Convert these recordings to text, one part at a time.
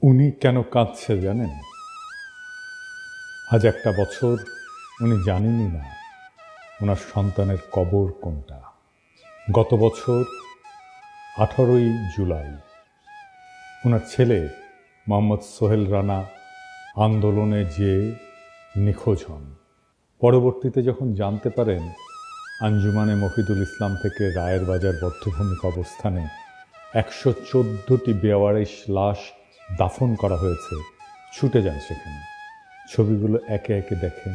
উনি কেন কাঁদছে জানেন? আজ একটা বছর উনি জানেনই না ওনার সন্তানের কবর কোনটা। গত বছর 18ই জুলাই ওনার ছেলে মোহাম্মদ সোহেল রানা আন্দোলনে যে নিখোঁজ হন। পরবর্তীতে যখন জানতে পারেন আঞ্জুমানে মফিদুল ইসলাম থেকে রায়ের বাজার বদ্ধভূমি কবরস্থানে 114টি বেওয়ারিশ লাশ দাফন করা হয়েছে, ছুটে যান সেখানে। ছবিগুলো একে একে দেখেন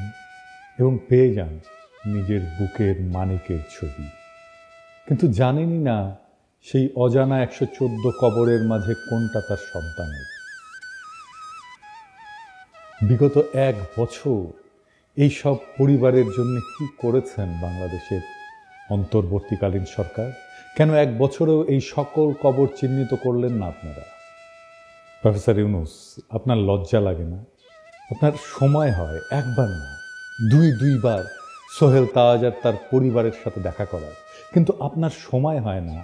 এবং পেয়ে যান নিজের বুকের মানিকের ছবি। কিন্তু জানেনই না সেই অজানা 114 কবরের মাঝে কোনটা তার সন্তানের। বিগত 1 বছর এই সব পরিবারের জন্য কি করেছেন বাংলাদেশের অন্তর্বর্তীকালীন সরকার? কেন 1 বছরেও এই সকল কবর চিহ্নিত করলেন না আপনারা? প্রফেসর ইউনূস, আপনার লজ্জা লাগে না? আপনার সময় হয় একবার না দুইবার সোহেল তাজ আর তার পরিবারের সাথে দেখা করার, কিন্তু আপনার সময় হয় না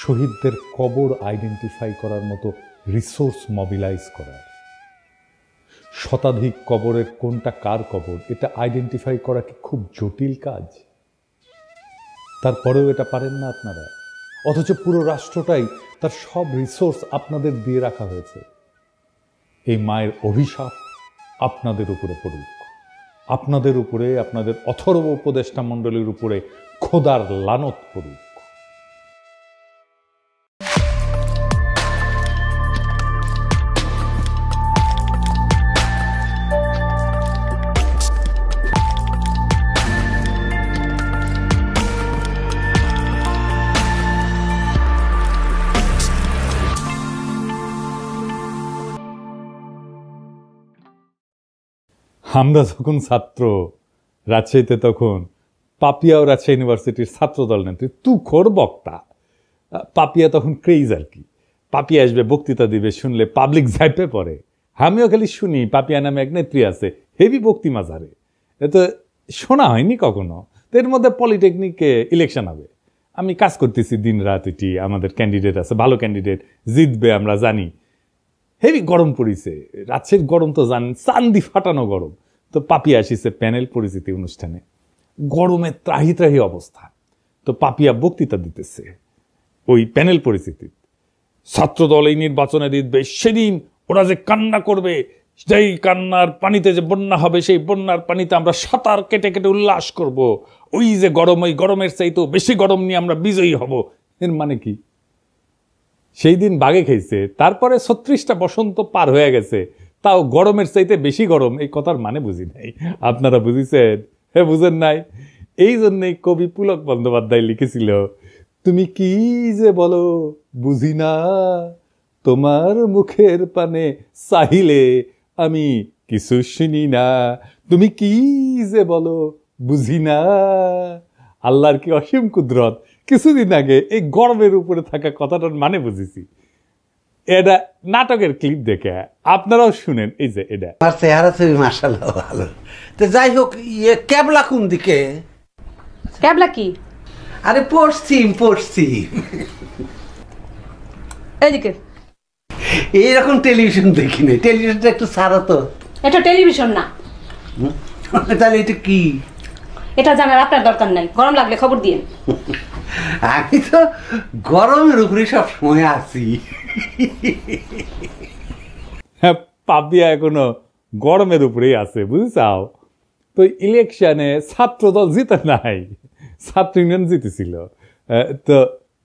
শহীদদের কবর আইডেন্টিফাই করার মতো রিসোর্স মোবিলাইজ করার। শতাধিক কবরের কোনটা কার কবর এটা আইডেন্টিফাই করা কি খুব জটিল কাজ? তারপরেও এটা পারেন না আপনারা, অথচ পুরো রাষ্ট্রটাই তার সব রিসোর্স আপনাদের দিয়ে রাখা হয়েছে। এই মায়ের অভিশাপ আপনাদের উপরে পড়ুক, আপনাদের উপরে, আপনাদের অথর্ব উপদেষ্টা মণ্ডলীর উপরে খোদার লানত পড়ুক। আমরা যখন ছাত্র রাজশাহীতে, তখন পাপিয়া ও রাজশাহী ইউনিভার্সিটির ছাত্রদল নেত্রী তুখোর বক্তা। পাপিয়া তখন ক্রেজ আর কি। পাপিয়া আসবে, বক্তৃতা দিবে, শুনলে পাবলিক ঝাইপে পড়ে। আমিও খালি শুনি পাপিয়া নামে এক নেত্রী আছে, হেভি বক্তি মাঝারে। এ তো শোনা হয়নি কখনো। তো এর মধ্যে পলিটেকনিকে ইলেকশন হবে, আমি কাজ করতেছি দিন রাত, এটি আমাদের ক্যান্ডিডেট আছে, ভালো ক্যান্ডিডেট, জিতবে আমরা জানি। হেভি গরম পড়িছে, রাজশাহীর গরম তো জানেন, চান্দি ফাটানো গরম। তো পাপিয়া আসিছে প্যানেল পরিচিতি অনুষ্ঠানে, গরমে ত্রাহি ত্রাহি অবস্থা। তো পাপিয়া বক্তৃতা দিতেছে ওই প্যানেল পরিচিতি। ছাত্রদল এই নির্বাচনে জিতবে, সেদিন ওরা যে কান্না করবে, সেই কান্নার পানিতে যে বন্যা হবে, সেই বন্যার পানিতে আমরা সাঁতার কেটে কেটে উল্লাস করব। ওই যে গরম, ওই গরমের চাইতেও বেশি গরম নিয়ে আমরা বিজয়ী হব। এর মানে কি? সেই দিন বাগে খেয়েছে, তারপরে 36টা বসন্ত পার হয়ে গেছে, তাও গরমের চাইতে বেশি গরম। এই কথার মানে বুঝি নাই। আপনারা বুঝিছেন? হ্যাঁ, বুঝেন নাই? এই জন্যই কবি পুলক বন্দ্যোপাধ্যায় লিখেছিল, তুমি কি যে বলো বুঝি না, তোমার মুখের পানে চাহিলে আমি কিছু শুনি না। তুমি কি যে বলো বুঝি না। আল্লাহর কি অসীম কুদরত। কিছুদিন আগে এই গরমের উপরে থাকা কথাটার মানে বুঝেছি। এটা নাটকের ক্লিপ দেখে আপনারাও শুনেন। এই যে এটা আমার চেহারা ছবি মাশাআল্লাহ ভালো। তো যাই হোক, ক্যাবলা কোন দিকে? ক্যাবলা কি? আরে পশ্চিম। এইদিকে। এইরকম টেলিভিশন দেখি নাই, টেলিভিশনটা একটু ছাড়ো তো। এটা টেলিভিশন না। তাহলে এটা কি? এটা জানার আপনার দরকার নাই, গরম লাগলে খবর দিন। আমি তো গরমের উপরে সব সময় আছি। হ্যাঁ, পাপিয়া এখনো গরমের উপরেই আছে, বুঝছাও? তো ইলেকশনে ছাত্রদল জিতে নাই, ছাত্র ইউনিয়ন জিতেছিল। তো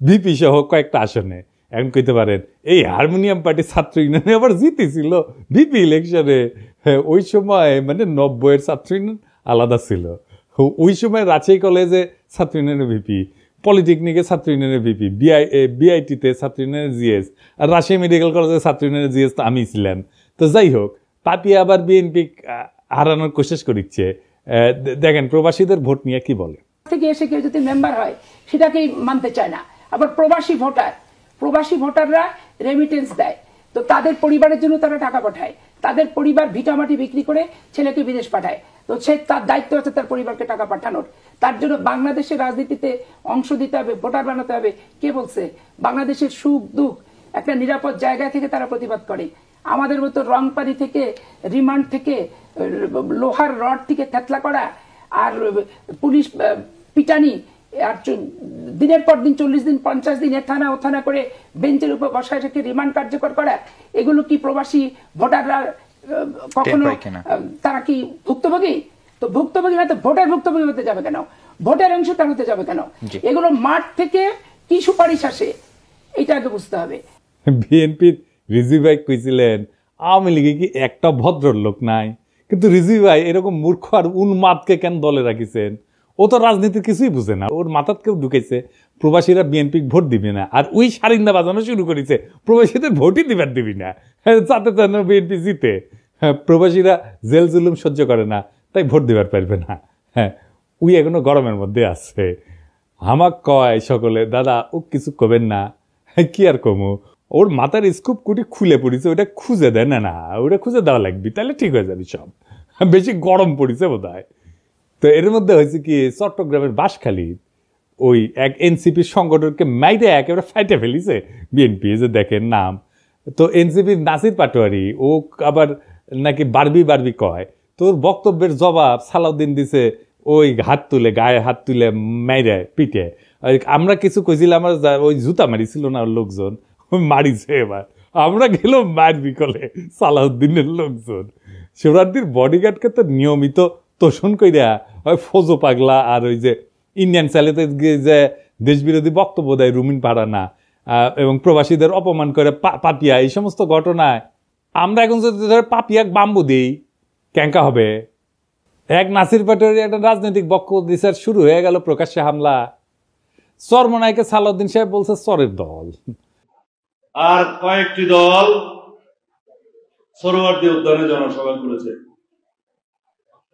বিপি সহ কয়েকটা আসনে। এখন কইতে পারেন এই হারমোনিয়াম পার্টি ছাত্র ইউনিয়নে আবার জিতেছিল বিপি ইলেকশনে। ওই সময় মানে 90-এর ছাত্র ইউনিয়ন আলাদা ছিল। ওই সময় রাজশাহী কলেজে ছাত্র ইউনিয়নের ভিপি, পলিটেকনিকে ছাত্র ইউনিয়নের ভিপি, বিআইটিতে ছাত্র ইউনিয়নের জিএস, আর রাজশাহী মেডিকেল কলেজের ছাত্র ইউনিয়নের জিএস তো আমি ছিলাম। তো যাই হোক, পাপিয়া আবার বিএনপি হারানোর কোশিশ করিচ্ছে। দেখেন প্রবাসীদের ভোট নিয়ে কি বলে। থেকে এসে কেউ যদি মেম্বার হয় সেটাকেই মানতে চায় না। আবার প্রবাসী ভোটাররা রেমিটেন্স দেয়, তো তাদের পরিবারের জন্য তারা টাকা পাঠায়, তাদের পরিবার ভিটামাটি বিক্রি করে ছেলেকে বিদেশ পাঠায়। তো সে তার দায়িত্ব আছে তার পরিবারকে টাকা পাঠানোর। তার জন্য বাংলাদেশের রাজনীতিতে অংশ দিতে হবে, ভোটার বানাতে হবে। কে বলছে? বাংলাদেশের সুখ দুঃখ একটা নিরাপদ জায়গা থেকে তারা প্রতিবাদ করে। আমাদের মতো রং পানি থেকে, রিমান্ড থেকে, লোহার রড থেকে থেতলা করা, আর পুলিশ পিটানি, আর দিনের পর দিন 40 দিন 50 দিন থানা ও থানা করে বেঞ্চের উপর বসায় রেখে রিমান্ড কার্যকর করা, এগুলো কি প্রবাসী ভোটাররা কখনো তারা কি ভুক্তভোগী? তো ভুক্তভোগী না তো ভোটার ভুক্তভোগী হতে যাবে কেন? ভোটার অংশ তার হতে যাবে কেন? এগুলো মাঠ থেকে কি সুপারিশ আসে এটা আগে বুঝতে হবে। বিএনপির রিজভি ভাই কইছিলেন আওয়ামী লীগে কি একটা ভদ্রলোক নাই, কিন্তু রিজভি ভাই এরকম মূর্খ আর উন্মাদকে কেন দলে রাখিছেন? ও তো রাজনীতির কিছুই বুঝে না। ওর মাথাত কেউ ঢুকেছে প্রবাসীরা বিএনপি ভোট দিবে না, আর ওই সারিন্দা বাজানো শুরু করেছে প্রবাসীদের ভোটই দিবার দিবি না, যাতে যেন বিএনপি জিতে। প্রবাসীরা জেল জুলুম সহ্য করে না, তাই ভোট দিবার পারবে না। হ্যাঁ, ওই এখনো গরমের মধ্যে আছে। আমাক কয় সকলে, দাদা ও কিছু কবেন না। কি আর কমু, ওর মাথার স্কুপ কুটি খুলে পড়েছে, ওইটা খুঁজে দেয় না, না ওইটা খুঁজে দেওয়া লাগবে, তাহলে ঠিক হয়ে যাবে সব। বেশি গরম পড়েছে বোধ হয়। তো এর মধ্যে হয়েছে কি, চট্টগ্রামের বাঁশখালী ওই এক এনসিপির সংগঠনকে মাইরে একেবারে ফাইটে ফেলিছে বিএনপি, যে দেখেন নাম। তো এনসিপির নাসির পাটোয়ারি ও আবার নাকি বারবি বারবি কয়, তোর বক্তব্যের জবাব সালাউদ্দিন দিছে ওই হাত তুলে, গায়ে হাত তুলে মাইরে পিটে। আমরা কিছু কইছিলাম, আমার ওই জুতা মারিছিল না ওর লোকজন, মারিছে। এবার আমরা গেলাম মারবি কলে সালাউদ্দিনের লোকজন। শিবরাত্রির বডিগার্ডকে তো নিয়মিত তোষণ কইরা ওই ফজো পাগলা আর ওই যে ইন্ডিয়ান চ্যানেলে যে দেশবিরোধী বক্তব্য দেয় রুমিন পাড়ানা এবং প্রবাসীদের অপমান করে পাপিয়া, এই সমস্ত ঘটনায় আমরা এখন যদি ধরে পাপিয়াক বাম্বু দিই ক্যাঙ্কা হবে। এক নাসির পাটোয়ারি একটা রাজনৈতিক বক্তব্য দিছে, শুরু হয়ে গেল প্রকাশ্যে হামলা। চরমনাইকে সালাউদ্দিন সাহেব বলছে চরের দল, আর কয়েকটি দল সরোয়ার্দী উদ্যানে জনসভা করেছে,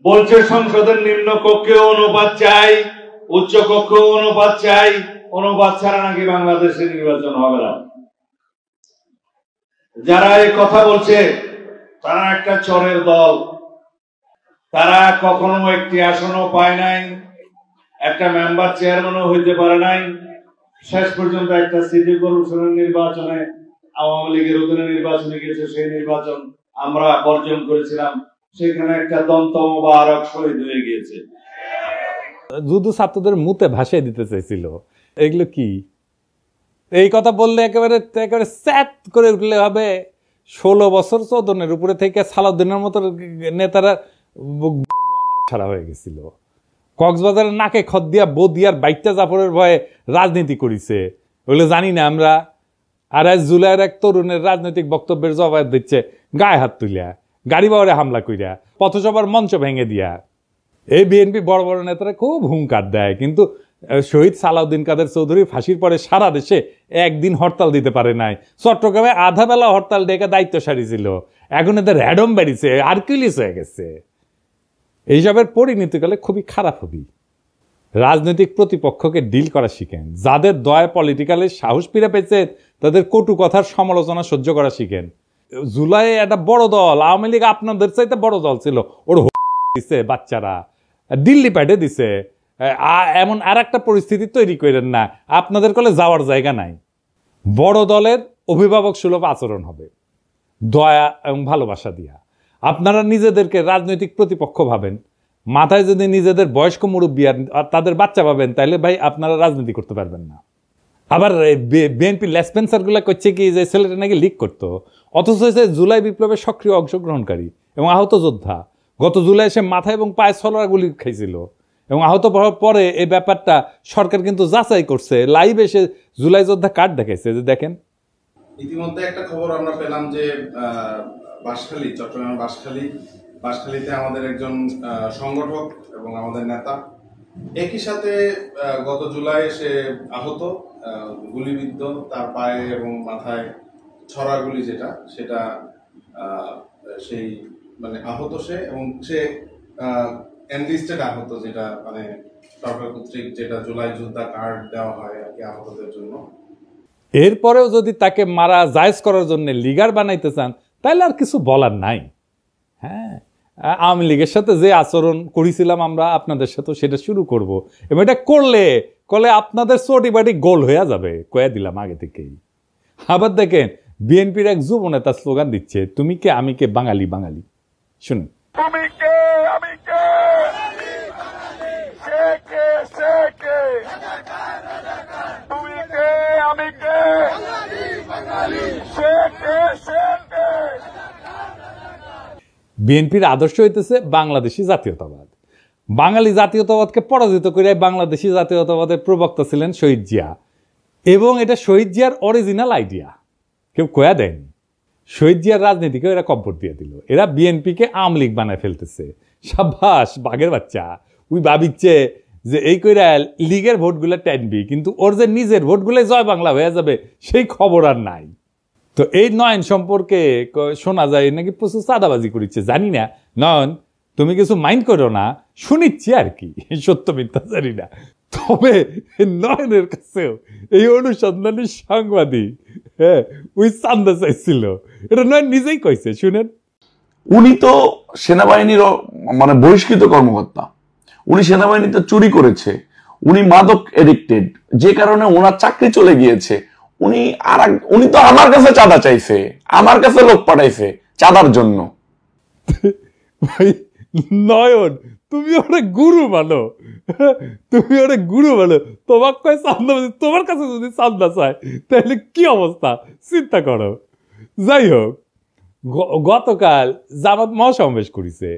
বলছে সংসদের নিম্ন কক্ষে অনুপাত চাই, উচ্চ কক্ষে অনুপাত চাই, অনুপাত ছাড়া নাকি বাংলাদেশে নির্বাচন হবে না। যারা এই কথা বলছে তারা একটা চরের দল। তারা কখনো একটি আসনও পায় নাই, একটা মেম্বার চেয়ারম্যানও হইতে পারে নাই। শেষ পর্যন্ত একটা সিটি কর্পোরেশনের নির্বাচনে আওয়ামী লীগের অধীনে নির্বাচনে গেছে, সেই নির্বাচন আমরা বর্জন করেছিলাম, সেখানে একটা দন্ত মোবারক শহীদ হয়ে গিয়েছে। যুদ্ধ ছাত্রদের মুতে ভাসিয়ে দিতে চাইছিল। এগুলো কি? এই কথা বললে একেবারে একেবারে স্যাট করে উঠলে হবে। 16 বছর চৌদনের উপরে থেকে সালাউদ্দিনের মতো নেতারা ছাড়া হয়ে গেছিল। কক্সবাজারের নাকে খদ দিয়া বদিয়ার বাইকটা জাফরের ভয়ে রাজনীতি করিছে, ওগুলো জানি না আমরা। আর আজ জুলাইয়ের এক তরুণের রাজনৈতিক বক্তব্যের জবাব দিচ্ছে গায়ে হাত তুলিয়া, গাড়ি বাওয়ারে হামলা কইরা, পথসভার মঞ্চ ভেঙে দিয়া। এই বিএনপি বড় বড় নেতারা খুব হুঙ্কার দেয়, কিন্তু শহীদ সালাউদ্দিন কাদের চৌধুরী ফাঁসির পরে সারা দেশে একদিন হরতাল দিতে পারে নাই। চট্টগ্রামে আধা বেলা হরতাল ডেকে দায়িত্ব সারিছিল, এখন এদের র্যাডম বেরিয়েছে, আর্কিলিস হয়ে গেছে। এইসবের পরিণতিকালে খুবই খারাপ হবি। রাজনৈতিক প্রতিপক্ষকে ডিল করা শিখেন। যাদের দয়া পলিটিক্যালের সাহস ফিরে পেয়েছে তাদের কটু কথার সমালোচনা সহ্য করা শিখেন। জুলাই একটা বড় দল, আওয়ামী লীগ আপনাদের চাইতে বড় দল ছিল, ওর দিছে বাচ্চারা, দিল্লি পাঠিয়ে দিছে। এমন আর একটা পরিস্থিতি তৈরি করেন না, আপনাদের কলে যাওয়ার জায়গা নাই। বড় দলের অভিভাবক সুলভ আচরণ হবে, দয়া এবং ভালোবাসা দিয়া। আপনারা নিজেদেরকে রাজনৈতিক প্রতিপক্ষ ভাবেন, মাথায় যদি নিজেদের বয়স্ক মুরব্বী আর তাদের বাচ্চা ভাবেন, তাহলে ভাই আপনারা রাজনীতি করতে পারবেন না। আবার বিএনপি লেসপেন্সার গুলা করছে কি যে ছেলেটা নাকি লিক করতো, অথচ হয়েছে জুলাই বিপ্লবের সক্রিয় অংশগ্রহণকারী এবং আহত যোদ্ধা। গত জুলাই সে মাথা এবং পায়ে ছলরা গুলি খাইছিল এবং আহত পরে এই ব্যাপারটা সরকার কিন্তু যাচাই করছে, লাইভ এসে জুলাই যোদ্ধা কার্ড দেখাইছে যে দেখেন। ইতিমধ্যে একটা খবর আমরা পেলাম যে বাঁশখালী, চট্টগ্রামের বাঁশখালীতে আমাদের একজন সংগঠক এবং আমাদের নেতা একই সাথে গত জুলাই সে আহত, গুলিবিদ্ধ, তার পায়ে এবং মাথায় ছড়া গুলি যেটা, সেটা সেই মানে আহত সে, এবং সে এনলিস্টেড আহত, যেটা মানে সরকার কর্তৃক যেটা জুলাই যোদ্ধা কার্ড দেওয়া হয় আর কি আহতদের জন্য। এরপরেও যদি তাকে মারা জায়েজ করার জন্য লিগার বানাইতে চান তাহলে আর কিছু বলার নাই। হ্যাঁ, আওয়ামী লীগের সাথে যে আচরণ করেছিলাম আমরা আপনাদের সাথে সেটা শুরু করব, এবং এটা করলে আপনাদের চটি বাটি গোল হয়ে যাবে, কয়ে দিলাম আগে থেকেই। আবার দেখেন বিএনপির এক যুব নেতা স্লোগান দিচ্ছে, তুমি কে আমি কে বাঙালি বাঙালি। শুনুন, তুমি কে আমি কে, সে কে সে কে, তুমি কে আমি কে, সে কে সে কে। বিএনপির আদর্শ হইতেছে বাংলাদেশি জাতীয়তাবাদ। বাঙালি জাতীয়তাবাদকে পরাজিত করে বাংলাদেশি জাতীয়তাবাদের প্রবক্তা ছিলেন শহীদ জিয়া, এবং এটা শহীদ জিয়ার অরিজিনাল আইডিয়া, কেউ কয়া দেয়নি। শহীদ জিয়ার রাজনীতিকে এরা কব্বর দিয়ে দিল। এরা বিএনপিকে আওয়ামী লীগ বানায় ফেলতেছে। সাবাস বাঘের বাচ্চা, ওই ভাবিচ্ছে যে এই কইরা লীগের ভোটগুলো টানবি, কিন্তু ওর যে নিজের ভোটগুলো জয় বাংলা হয়ে যাবে সেই খবর আর নাই। তো এই নয়ন সম্পর্কে শোনা যায় নাকি প্রচুর চাঁদাবাজি করেছে, জানি না। নয়ন তুমি কিছু মাইন্ড করো না, শুনিচ্ছি আর কি, সত্য মিথ্যা জানি না। তবে নয়নের কাছেও এই অনুসন্ধানী সাংবাদিক ওই চান্দা চাইছিল, এটা নয়ন নিজেই কইছে, শুনেন। উনি তো সেনাবাহিনীর মানে বহিষ্কৃত কর্মকর্তা, উনি সেনাবাহিনীতে চুরি করেছে, উনি মাদক এডিক্টেড, যে কারণে ওনার চাকরি চলে গিয়েছে। উনি তো আমার কাছে চাঁদা চাইছে, আমার কাছে লোক পাঠাইছে চাঁদার জন্য। ভাই নয়ন, তুমি ওরা গুরু মানো, তুমি ওরা গুরু মানো, তোমার কয় চান্দা, তোমার কাছে যদি চান্দা চায় তাহলে কি অবস্থা চিন্তা করো। যাই হোক, গতকাল জামাত মহাসমাবেশ করেছে।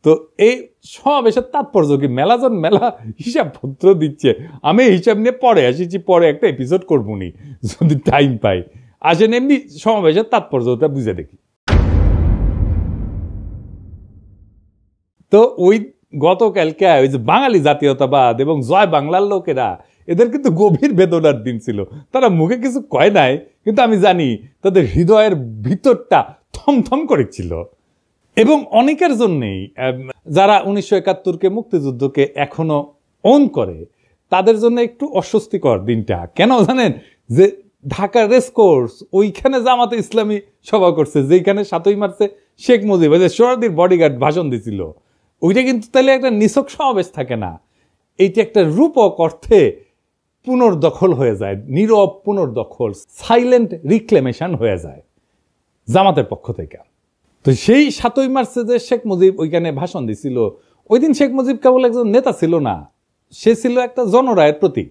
তো এই সমাবেশের তাৎপর্য কি, মেলাজন মেলা হিসাবপত্র দিচ্ছে। আমি হিসাব নিয়ে পরে আসিছি, পরে একটা এপিসোড করবো নি যদি টাইম পাই। আসেন এমনি সমাবেশের তাৎপর্যটা বুঝে দেখি। তো ওই গতকালকে ওই যে বাঙালি জাতীয়তাবাদ এবং জয় বাংলার লোকেরা, এদের কিন্তু গভীর বেদনার দিন ছিল। তারা মুখে কিছু কয় নাই, কিন্তু আমি জানি তাদের হৃদয়ের ভিতরটা থমথম করেছিল। এবং অনেকের জন্যেই, যারা 1971-কে মুক্তিযুদ্ধকে এখনো অন করে, তাদের জন্য একটু অস্বস্তিকর দিনটা। কেন জানেন? যে ঢাকা রেসকোর্স, ওইখানে জামাতে ইসলামী সভা করছে, যেখানে 7ই মার্চে শেখ মুজিব সোহরাওয়ার্দীর বডিগার্ড ভাষণ দিছিল। ওইটা কিন্তু তাহলে একটা নিছক সমাবেশ থাকে না, এইটা একটা রূপক অর্থে পুনর্দখল হয়ে যায়, নীরব পুনর্দখল, সাইলেন্ট রিক্লেমেশন হয়ে যায় জামাতের পক্ষ থেকে। তো সেই 7ই মার্চে যে শেখ মুজিব ওইখানে ভাষণ দিছিল, ওই দিন শেখ মুজিব কেবল একজন নেতা ছিল না, সে ছিল একটা জনরায়ের প্রতীক।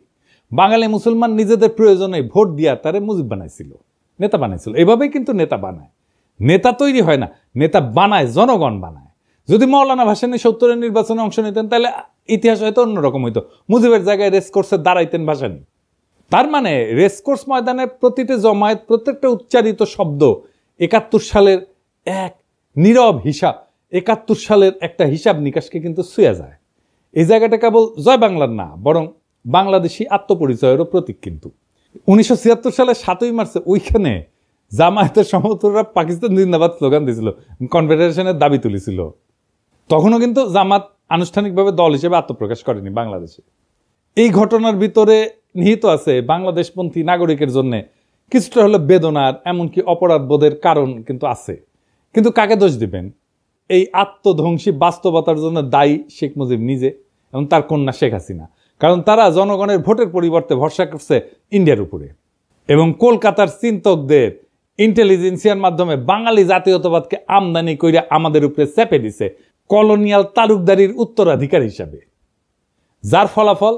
বাঙালি মুসলমান নিজেদের প্রয়োজনে ভোট দিয়া তারে মুজিব বানাইছিল, নেতা বানাইছিল। এভাবেই কিন্তু নেতা বানায়, নেতা তৈরি হয় না, নেতা বানায় জনগণ বানায়। যদি মৌলানা ভাসানী 70-এর নির্বাচনে অংশ নিতেন তাহলে ইতিহাস হয়তো অন্যরকম হইতো, মুজিবের জায়গায় রেসকোর্সে দাঁড়াইতেন ভাসানী। তার মানে রেসকোর্স ময়দানে প্রতিটি জমায়েত, প্রত্যেকটা উচ্চারিত শব্দ 71 সালের এক নীরব হিসাব, 71 সালের একটা হিসাব নিকাশকে কিন্তু ছুঁয়ে যায়। এই জায়গাটা কেবল জয় বাংলার না, বরং বাংলাদেশি আত্মপরিচয়েরও প্রতীক। কিন্তু 1976 সালে 7ই মার্চে ওইখানে জামায়াতের সমর্থকরা পাকিস্তান জিন্দাবাদ স্লোগান দিয়েছিল, কনফেডারেশনের দাবি তুলেছিল। তখনও কিন্তু জামাত আনুষ্ঠানিকভাবে দল হিসেবে আত্মপ্রকাশ করেনি বাংলাদেশে। এই ঘটনার ভিতরে নিহিত আছে বাংলাদেশপন্থী নাগরিকের জন্য কিছুটা হলো বেদনার, এমনকি অপরাধ বোধের কারণ কিন্তু আছে। কিন্তু কাকে দোষ দিবেন? এই আত্মধ্বংসী বাস্তবতার জন্য দায়ী শেখ মুজিব নিজে এবং তার কন্যা শেখ হাসিনা। কারণ তারা জনগণের ভোটের পরিবর্তে ভরসা করছে ইন্ডিয়ার উপরে, এবং কলকাতার চিন্তকদের ইন্টেলিজেন্সিয়ার মাধ্যমে বাঙালি জাতীয়তাবাদকে আমদানি করে আমাদের উপরে চেপে দিছে কলোনিয়াল তালুকদারির উত্তরাধিকার হিসাবে, যার ফলাফল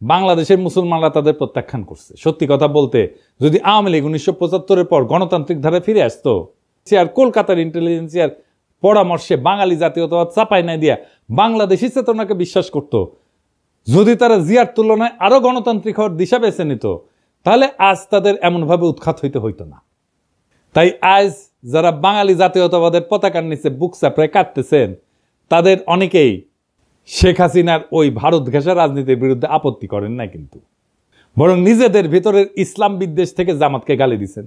বাংলাদেশের মুসলমানরা তাদের প্রত্যাখ্যান করছে। সত্যি কথা বলতে, যদি আওয়ামী লীগ 1975-এর পর গণতান্ত্রিক ধারায় ফিরে আসতো, সে আর কলকাতার ইন্টেলিজেন্সিয়ার পরামর্শে বাঙালি জাতীয়তাবাদ চাপাই নাই দিয়া বাংলাদেশি চেতনাকে বিশ্বাস করত, যদি তারা জিয়ার তুলনায় আরো গণতান্ত্রিক হওয়ার দিশা বেছে নিত, তাহলে আজ তাদের এমনভাবে উৎখাত হইতো না। তাই আজ যারা বাঙালি জাতীয়তাবাদের পতাকার নিচে বুক চাপড়ায় কাটতেছেন, তাদের অনেকেই শেখ হাসিনার ওই ভারত ঘেঁষা রাজনীতির বিরুদ্ধে আপত্তি করেন না, কিন্তু বরং নিজেদের ভিতরের ইসলাম বিদ্বেষ থেকে জামাতকে গালি দিচ্ছেন,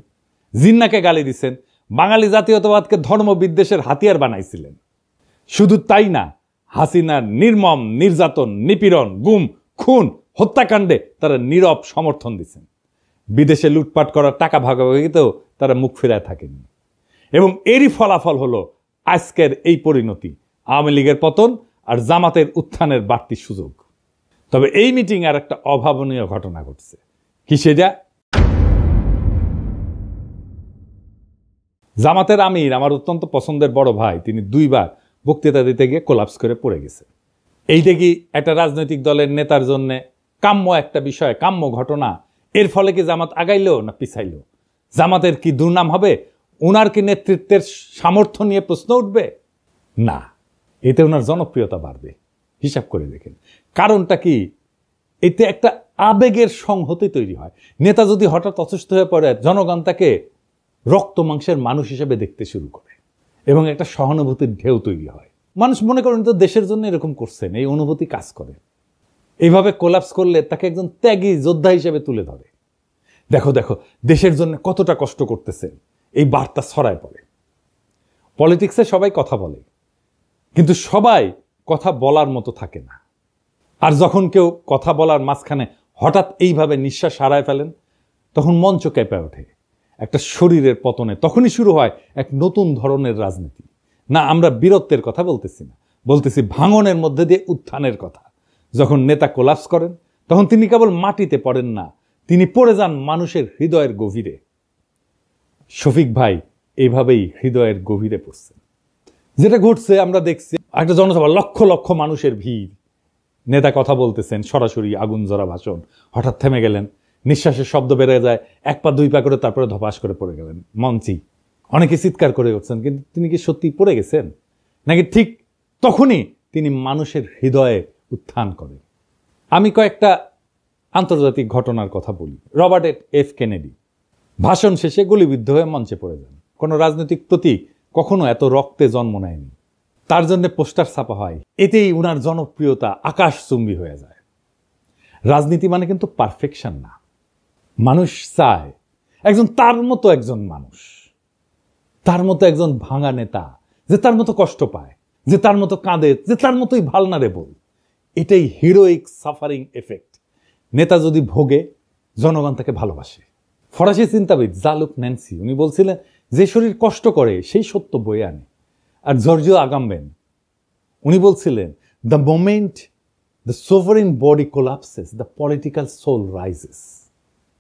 জিন্নাকে গালি দিচ্ছেন, বাঙালি জাতীয়তাবাদকে ধর্ম বিদ্বেষের হাতিয়ার বানাইছিলেন। শুধু তাই না, হাসিনার নির্মম নির্যাতন, নিপীড়ন, গুম, খুন, হত্যাকাণ্ডে তারা নীরব সমর্থন দিচ্ছেন। বিদেশে লুটপাট করার টাকা ভাগাভাগিতেও তারা মুখ ফেরায় থাকেনি। এবং এরই ফলাফল হলো আজকের এই পরিণতি, আওয়ামী লীগের পতন আর জামাতের উত্থানের বাড়তি সুযোগ। তবে এই মিটিং আর একটা অভাবনীয় ঘটনা ঘটছে। কি সেটা? জামাতের আমির, আমার অত্যন্ত পছন্দের বড় ভাই, তিনি 2 বার বক্তৃতা দিতে গিয়ে কোলাপস করে পড়ে গেছে। এইটা কি একটা রাজনৈতিক দলের নেতার জন্য কাম্য একটা বিষয়, কাম্য ঘটনা? এর ফলে কি জামাত আগাইলো না পিছাইলো? জামাতের কি দুর্নাম হবে? ওনার কি নেতৃত্বের সামর্থ্য নিয়ে প্রশ্ন উঠবে? না, এতে ওনার জনপ্রিয়তা বাড়বে। হিসাব করে দেখেন কারণটা কি? এতে একটা আবেগের সংহতি তৈরি হয়। নেতা যদি হঠাৎ অসুস্থ হয়ে পড়ে, জনগণ তাকে রক্ত মাংসের মানুষ হিসেবে দেখতে শুরু করে এবং একটা সহানুভূতির ঢেউ তৈরি হয়। মানুষ মনে করেন তো দেশের জন্য এরকম করছেন, এই অনুভূতি কাজ করে। এইভাবে কোলাপস করলে তাকে একজন ত্যাগী যোদ্ধা হিসেবে তুলে ধরে। দেখো দেখো দেশের জন্য কতটা কষ্ট করতেছেন, এই বার্তা ছড়ায় পড়ে। পলিটিক্সে সবাই কথা বলে, কিন্তু সবাই কথা বলার মতো থাকে না। আর যখন কেউ কথা বলার মাঝখানে হঠাৎ এইভাবে নিঃশ্বাস হারায় ফেলেন, তখন মঞ্চ কেঁপে ওঠে। একটা শরীরের পতনে তখনই শুরু হয় এক নতুন ধরনের রাজনীতি। না, আমরা বীরত্বের কথা বলতেছি না, বলতেছি ভাঙনের মধ্যে দিয়ে উত্থানের কথা। যখন নেতা কোলাপস করেন, তখন তিনি কেবল মাটিতে পড়েন না, তিনি পড়ে যান মানুষের হৃদয়ের গভীরে। শফিক ভাই এইভাবেই হৃদয়ের গভীরে পড়ছেন। যেটা ঘটছে আমরা দেখছি, একটা জনসভা, লক্ষ লক্ষ মানুষের ভিড়, নেতা কথা বলতেছেন, সরাসরি আগুন জ্বরা ভাষণ, হঠাৎ থেমে গেলেন, নিঃশ্বাসের শব্দ বেড়ে যায়, 1 পা 2 পা করে, তারপরে ধপাস করে পড়ে গেলেন মঞ্চেই। অনেকে চিৎকার করে উঠছেন, কিন্তু তিনি কি সত্যি পড়ে গেছেন নাকি ঠিক তখনই তিনি মানুষের হৃদয়ে উত্থান করেন? আমি কয়েকটা আন্তর্জাতিক ঘটনার কথা বলি। রবার্ট এফ কেনেডি ভাষণ শেষে গুলিবিদ্ধ হয়ে মঞ্চে পড়ে যান। কোনো রাজনৈতিক প্রতীক কখনো এত রক্তে জন্ম নেয়নি। তার জন্য পোস্টার ছাপা হয়, এতেই উনার জনপ্রিয়তা আকাশচুম্বী হয়ে যায়। রাজনীতি মানে কিন্তু পারফেকশন না। মানুষ চায় একজন তার মতো একজন মানুষ, তার মতো একজন ভাঙা নেতা, যে তার মতো কষ্ট পায়, যে তার মতো কাঁদে, যে তার মতোই ভালনারেবল। এটাই হিরোইক সাফারিং এফেক্ট। নেতা যদি ভোগে, জনগণ তাকে ভালোবাসে। ফরাসি চিন্তাবিদ জালুক ন্যান্সি, উনি বলছিলেন, যে শরীর কষ্ট করে সেই সত্য বয়ে আনে। আর জর্জিও আগাম্বেন উনি বলছিলেন, the moment the sovereign body collapses, the political soul rises.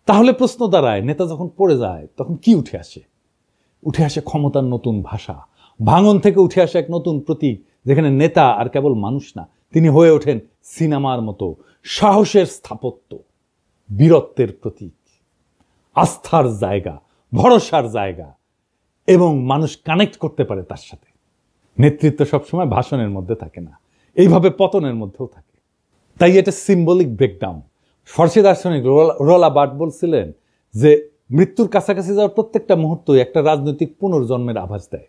তাহলে প্রশ্ন দাঁড়ায়, নেতা যখন পড়ে যায় তখন কি উঠে আসে? উঠে আসে ক্ষমতার নতুন ভাষা। ভাঙন থেকে উঠে আসে এক নতুন প্রতীক, যেখানে নেতা আর কেবল মানুষ না, তিনি হয়ে ওঠেন সিনেমার মতো সাহসের স্থাপত্য, বীরত্বের প্রতীক, আস্থার জায়গা, ভরসার জায়গা, এবং মানুষ কানেক্ট করতে পারে তার সাথে। নেতৃত্ব সবসময় ভাষণের মধ্যে থাকে না, এইভাবে পতনের মধ্যেও থাকে। তাই এটা সিম্বলিক ব্রেকডাউন। ফরাসি দার্শনিক রোলা বার্ট বলছিলেন যে মৃত্যুর কাছাকাছি যাওয়ার প্রত্যেকটা মুহূর্তই একটা রাজনৈতিক পুনর্জন্মের আভাস দেয়।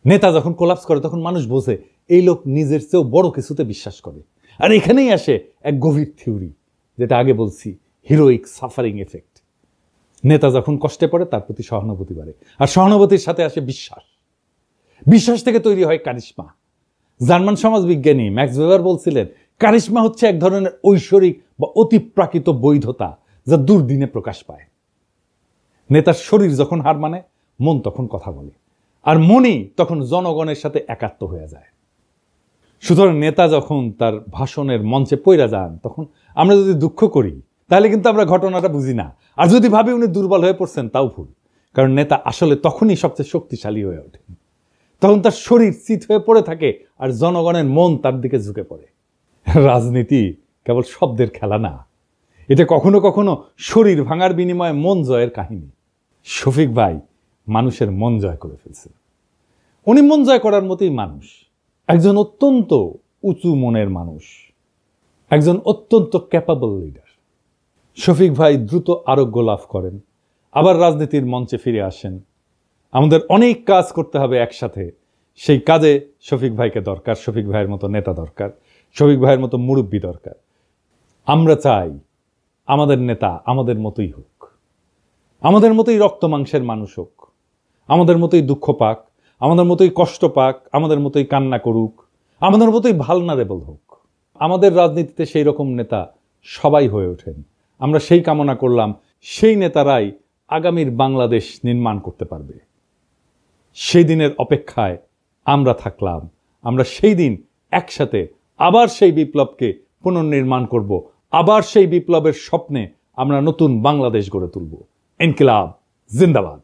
নেতা যখন কোলাপস করে, তখন মানুষ বোঝে এই লোক নিজের চেয়েও বড় কিছুতে বিশ্বাস করে। আর এখানেই আসে এক গভীর থিওরি, যেটা আগে বলছি, হিরোইক সাফারিং এফেক্ট। নেতা যখন কষ্টে পড়ে, তার প্রতি সহানুভূতি বাড়ে, আর সহানুভূতির সাথে আসে বিশ্বাস। বিশ্বাস থেকে তৈরি হয় কারিশমা। জার্মান সমাজবিজ্ঞানী ম্যাক্স ওয়েবার বলছিলেন, কারিশমা হচ্ছে এক ধরনের ঐশ্বরিক বা অতিপ্রাকৃত বৈধতা, যা দুর্দিনে প্রকাশ পায়। নেতার শরীর যখন হার মানে, মন তখন কথা বলে, আর মনই তখন জনগণের সাথে একাত্ম হয়ে যায়। সুতরাং নেতা যখন তার ভাষণের মঞ্চে পইরা যান, তখন আমরা যদি দুঃখ করি, তাহলে কিন্তু আমরা ঘটনাটা বুঝি না। আর যদি ভাবি উনি দুর্বল হয়ে পড়ছেন, তাও ভুল। কারণ নেতা আসলে তখনই সবচেয়ে শক্তিশালী হয়ে ওঠেন। তখন তার শরীর চিত হয়ে পড়ে থাকে, আর জনগণের মন তার দিকে ঝুঁকে পড়ে। রাজনীতি কেবল শব্দের খেলা না, এটা কখনো কখনো শরীর ভাঙার বিনিময়ে মন জয়ের কাহিনী। শফিক ভাই মানুষের মন জয় করে ফেলছে। উনি মন জয় করার মতোই মানুষ, একজন অত্যন্ত উঁচু মনের মানুষ, একজন অত্যন্ত ক্যাপাবল লিডার। শফিক ভাই দ্রুত আরোগ্য লাভ করেন, আবার রাজনীতির মঞ্চে ফিরে আসেন। আমাদের অনেক কাজ করতে হবে একসাথে, সেই কাজে শফিক ভাইকে দরকার, শফিক ভাইয়ের মতো নেতা দরকার, শফিক ভাইয়ের মতো মুরব্বী দরকার। আমরা চাই আমাদের নেতা আমাদের মতোই হোক, আমাদের মতোই রক্ত মাংসের মানুষ হোক, আমাদের মতোই দুঃখ পাক, আমাদের মতোই কষ্ট পাক, আমাদের মতোই কান্না করুক, আমাদের মতোই ভালনারেবল হোক। আমাদের রাজনীতিতে সেই রকম নেতা সবাই হয়ে ওঠেন। আমরা সেই কামনা করলাম, সেই নেতারাই আগামীর বাংলাদেশ নির্মাণ করতে পারবে। সেই দিনের অপেক্ষায় আমরা থাকলাম। আমরা সেই দিন একসাথে আবার সেই বিপ্লবকে পুনর্নির্মাণ করব, আবার সেই বিপ্লবের স্বপ্নে আমরা নতুন বাংলাদেশ গড়ে তুলব। ইনকিলাব জিন্দাবাদ।